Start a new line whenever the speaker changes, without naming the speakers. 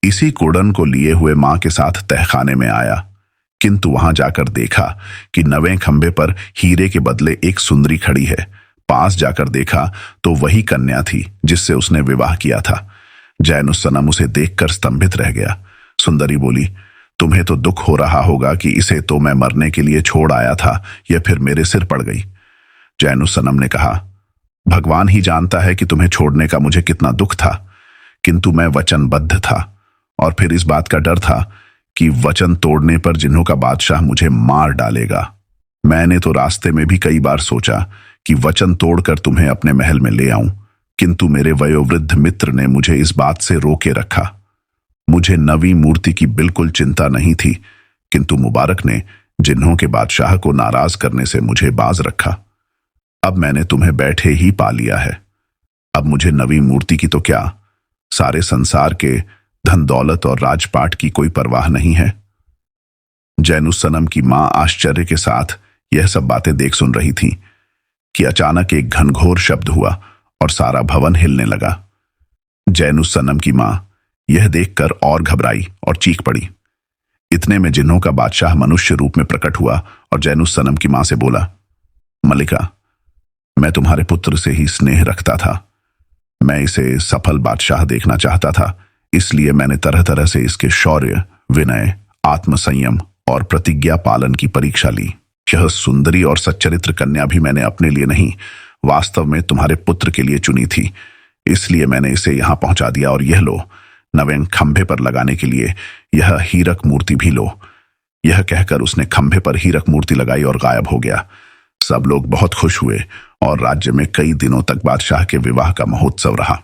इसी कुड़न को लिए हुए मां के साथ तहखाने में आया, किंतु वहां जाकर देखा कि 9वें खंभे पर हीरे के बदले एक सुंदरी खड़ी है। पास जाकर देखा तो वही कन्या थी जिससे उसने विवाह किया था। जैनुस्सनम उसे देखकर स्तंभित रह गया। सुंदरी बोली, तुम्हें तो दुख हो रहा होगा कि इसे तो मैं मरने के लिए छोड़ आया था, यह फिर मेरे सिर पड़ गई। जैनुस्सनम ने कहा, भगवान ही जानता है कि तुम्हें छोड़ने का मुझे कितना दुख था, किंतु मैं वचनबद्ध था, और फिर इस बात का डर था कि वचन तोड़ने पर जिन्हों का बादशाह मुझे मार डालेगा। मैंने तो रास्ते में भी कई बार सोचा कि वचन तोड़कर तुम्हें अपने महल में ले आऊं, किंतु मेरे वयोवृद्ध मित्र ने मुझे इस बात से रोके रखा। मुझे नवी मूर्ति की बिल्कुल चिंता नहीं थी, किंतु मुबारक ने जिन्हों के बादशाह को नाराज करने से मुझे बाज रखा। अब मैंने तुम्हें बैठे ही पा लिया है। अब मुझे नवी मूर्ति की तो क्या, सारे संसार के धन दौलत और राजपाट की कोई परवाह नहीं है। जैनुस्सनम की मां आश्चर्य के साथ यह सब बातें देख सुन रही थी कि अचानक एक घनघोर शब्द हुआ और सारा भवन हिलने लगा। जैनुस्सनम की मां यह देखकर और घबराई और चीख पड़ी। इतने में जिन्हों का बादशाह मनुष्य रूप में प्रकट हुआ और जैनुस्सनम की मां से बोला, मलिका, मैं तुम्हारे पुत्र से ही स्नेह रखता था। मैं इसे सफल बादशाह देखना चाहता था, इसलिए मैंने तरह तरह से इसके शौर्य, विनय, आत्मसंयम और प्रतिज्ञा पालन की परीक्षा ली। यह सुंदरी और सच्चरित्र कन्या भी मैंने अपने लिए नहीं, वास्तव में तुम्हारे पुत्र के लिए चुनी थी, इसलिए मैंने इसे यहां पहुंचा दिया। और यह लो, 9वें खंभे पर लगाने के लिए यह हीरक मूर्ति भी लो। यह कहकर उसने खंभे पर हीरक मूर्ति लगाई और गायब हो गया। सब लोग बहुत खुश हुए और राज्य में कई दिनों तक बादशाह के विवाह का महोत्सव रहा।